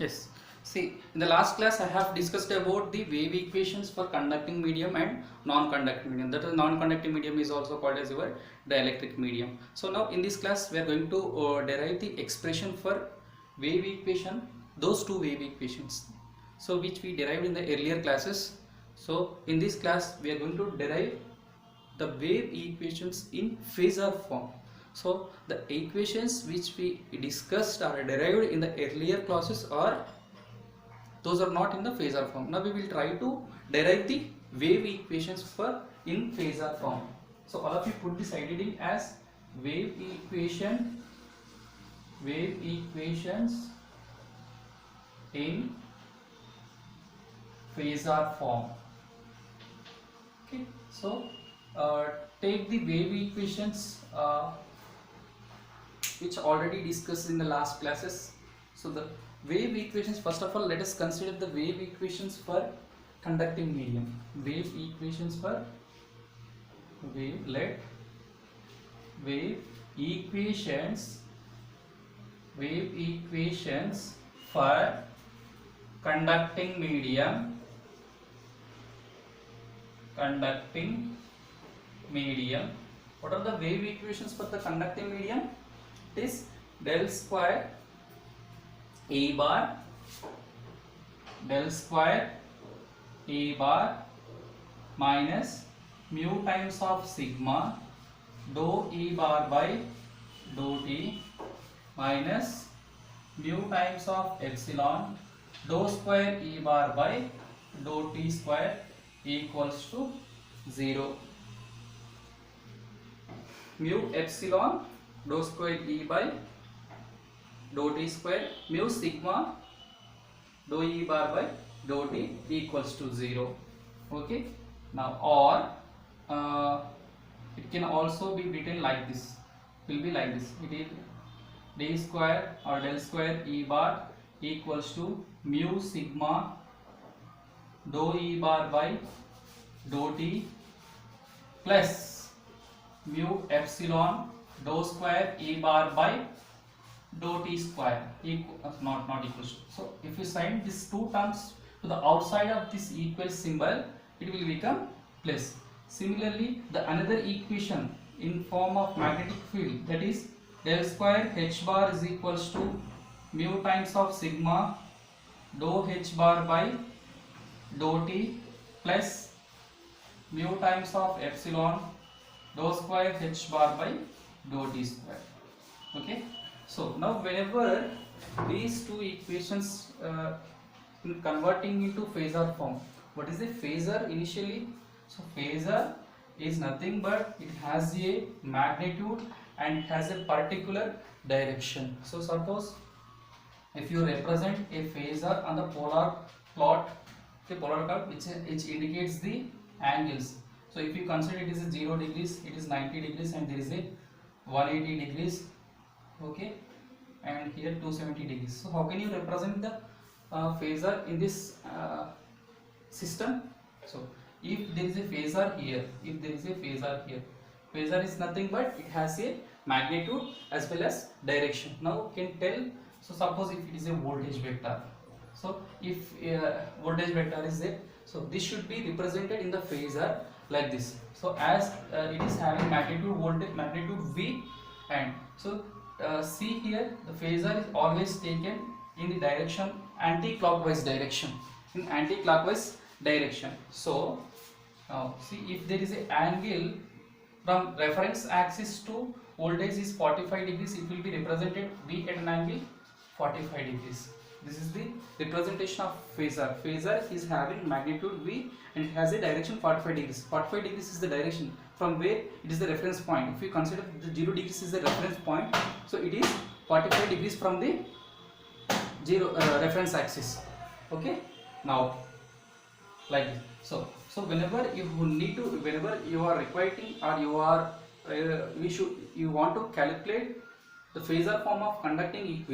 Yes. See, in the last class I have discussed about the wave equations for conducting medium and non-conducting medium. That is, non-conducting medium is also called as your dielectric medium. So now in this class we are going to derive the expression for wave equation, those two wave equations. So which we derived in the earlier classes. So in this class we are going to derive the wave equations in phasor form. So the equations which we discussed or derived in the earlier classes are those are not in the phasor form. Now we will try to derive the wave equations for in phasor form. So all of you put this identity as wave equations in phasor form. Okay, so take the wave equations which already discussed in the last classes. So the wave equations, first of all let us consider the wave equations for conducting medium. Wave equations for wave equations for conducting medium What are the wave equations for the conducting medium? It is del square E bar minus mu times of sigma dou E bar by dou t minus mu times of epsilon dou square E bar by dou t square equals to 0. Mu epsilon dou square E by dou t square mu sigma dou E bar by dou t equals to 0. Okay, now or it can also be written like this. It will be like this. It is d square or del square E bar equals to mu sigma dou E bar by dou t plus mu epsilon dou square E bar by dou t square not equals to. So if you sign these two terms to the outside of this equal symbol, it will become plus. Similarly, the another equation in form of magnetic field, that is del square h bar is equals to mu times of sigma dou h bar by dou t plus mu times of epsilon dou square h bar by dou t square. Okay, so now whenever these two equations in converting into phasor form, what is a phasor initially? So phasor is nothing but it has a magnitude and it has a particular direction. So suppose if you represent a phasor on the polar plot, the polar curve which indicates the angles. So if you consider it is a 0 degrees, it is 90 degrees, and there is a 180 degrees, okay, and here 270 degrees. So how can you represent the phasor in this system? So if there is a phasor here, phasor is nothing but it has a magnitude as well as direction. Now you can tell. So suppose if it is a voltage vector, so if voltage vector is there, so this should be represented in the phasor like this. So as it is having magnitude V, and so see here the phasor is always taken in the direction anti-clockwise direction, So now see, if there is an angle from reference axis to voltage is 45 degrees, it will be represented V at an angle 45 degrees. This is the representation of phasor. Phasor is having magnitude V and it has a direction 45 degrees. 45 degrees is the direction from where it is the reference point. If we consider the 0 degrees is the reference point, so it is 45 degrees from the reference axis. Okay, now like this. So whenever you are requiring or you want to calculate the phasor form of conducting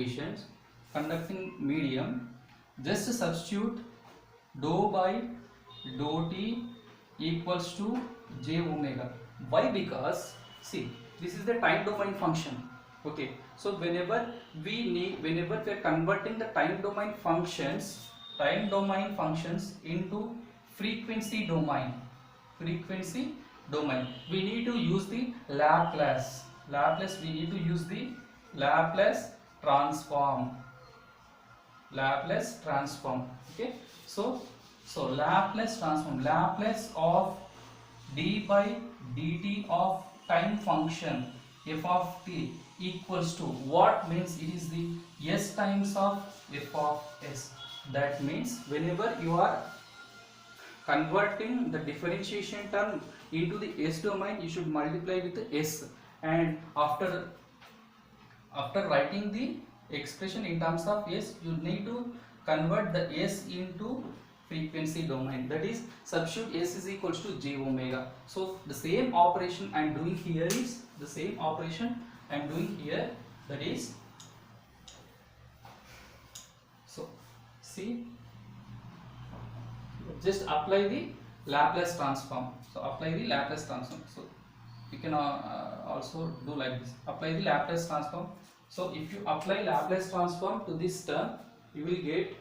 medium, just substitute dou by dou t equals to j omega. Why? Because see, this is the time domain function. Okay, So whenever we are converting the time domain functions into frequency domain, we need to use the we need to use the Laplace transform. Okay, so Laplace of d by dt of time function f of t equals to what? Means it is the s times of f of s. That means whenever you are converting the differentiation term into the s domain, you should multiply with the s, and after writing the expression in terms of s, you need to convert the s into frequency domain. That is, substitute s is equals to j omega. So the same operation I am doing here is that is, so see, just apply the Laplace transform. So apply the Laplace transform. So you can also do like this. Apply the Laplace transform. So if you apply Laplace transform to this term, you will get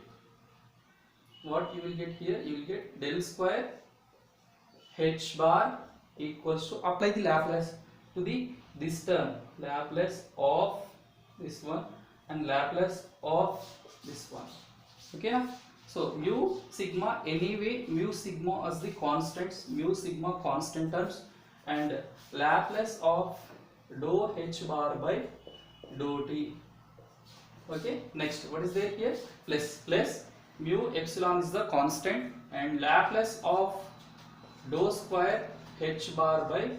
what you will get here. You will get del square h bar equals to, apply the Laplace to this term, Laplace of this one and Laplace of this one. Okay. So mu sigma, anyway mu sigma as the constants, mu sigma constant terms, and Laplace of dou h bar by dou t. Okay, next what is there here? Plus mu epsilon is the constant, and Laplace of dou square h bar by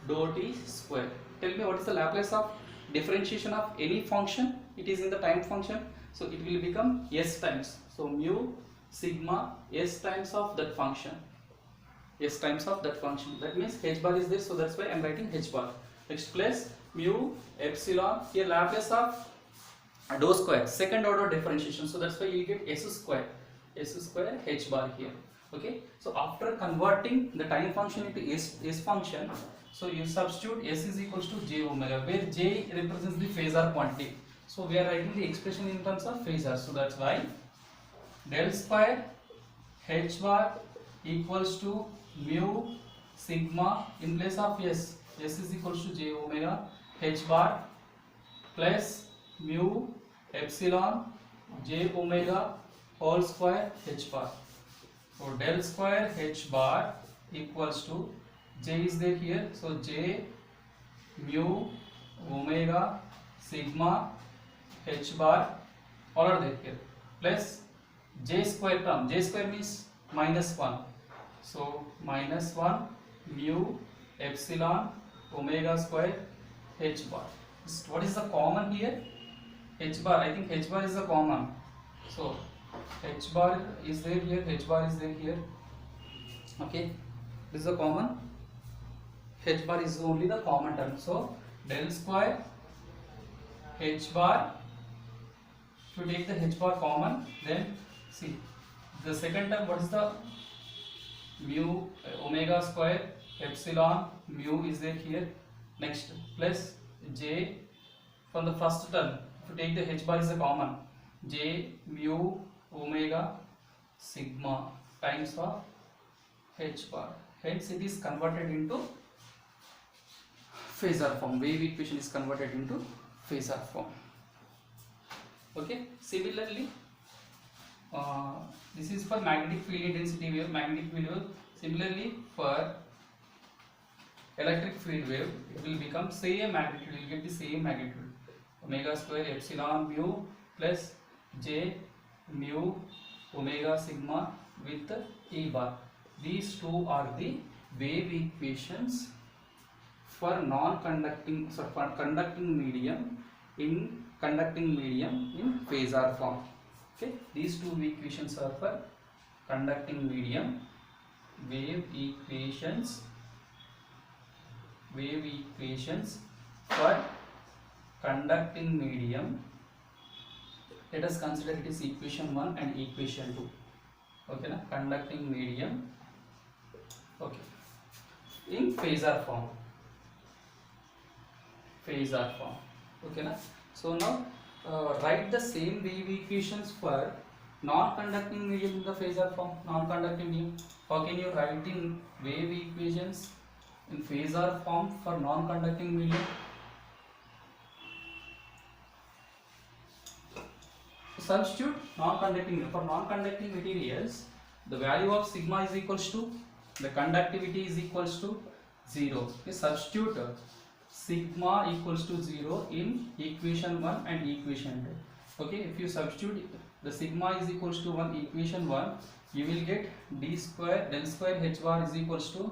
dou t square. Tell me, what is the Laplace of differentiation of any function? It is in the time function, so it will become s times. So mu sigma s times of that function. That means h bar is there, so that's why I am writing h bar. Next, plus mu epsilon, here Laplace of dou square, second order differentiation, so that's why you get s square h bar here. Okay, so after converting the time function into s function, so you substitute s is equals to j omega, where j represents the phasor quantity. So we are writing the expression in terms of phasor, so that's why del square h bar equals to mu sigma, in place of s is equals to j omega h bar, plus mu epsilon j omega whole square h bar. So del square h bar equals to, j is there here, so j mu omega sigma h bar, all are there here, plus j square term, j square means -1, so -1 mu epsilon omega square h bar. What is the common here? H bar, I think h bar is the common, so h bar is there here, okay, this is the common, h bar is only the common term. So del square h bar, if you take the h bar common, then see the second term, what is the mu omega square epsilon mu is there here. Next, plus j from the first term, if you take the h bar is the common, j mu omega sigma times of h bar. Hence it is converted into phasor form. Wave equation is converted into phasor form. Okay, similarly this is for magnetic field intensity wave, Similarly for electric field wave, it will become same magnitude, you will get the same magnitude, omega square epsilon mu plus j mu omega sigma with e bar. These two are the wave equations for non-conducting, so for conducting medium in phasor form. Okay, these two equations are for conducting medium, wave equations for conducting medium. Let us consider it is equation 1 and equation 2. Okay, na? Conducting medium, okay, in phasor form. Okay, na? So now write the same wave equations for non-conducting medium in the phasor form. Non-conducting medium, how can you write in wave equations in phasor form for non-conducting medium? Substitute non-conducting. For non-conducting materials, the value of sigma is equals to, the conductivity is equals to 0. Okay, substitute sigma equals to 0 in equation 1 and equation 2. Okay, if you substitute the sigma is equals to 1 equation 1, you will get d square del square h bar is equals to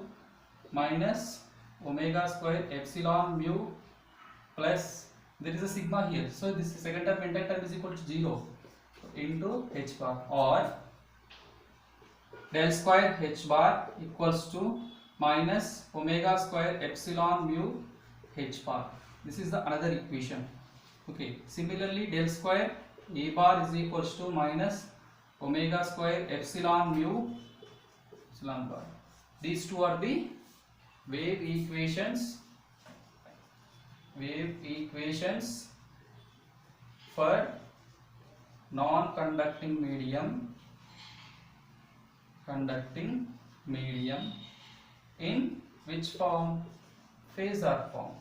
minus omega square epsilon mu plus, there is a sigma here, so this second term entire term is equal to 0 into h bar, or del square h bar equals to minus omega square epsilon mu h bar. This is the another equation. Okay, similarly del square a bar is equals to minus omega square epsilon mu epsilon bar. These two are the wave equations for non-conducting medium, conducting medium in which form? Phasor form.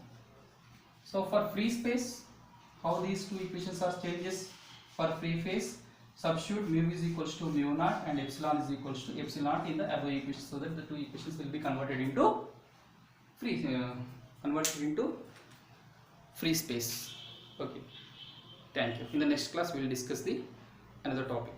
So for free space, how these two equations are changes? For free phase, substitute mu is equals to mu naught and epsilon is equals to epsilon naught in the above equation, so that the two equations will be converted into free space. Okay, thank you. In the next class we will discuss the another topic.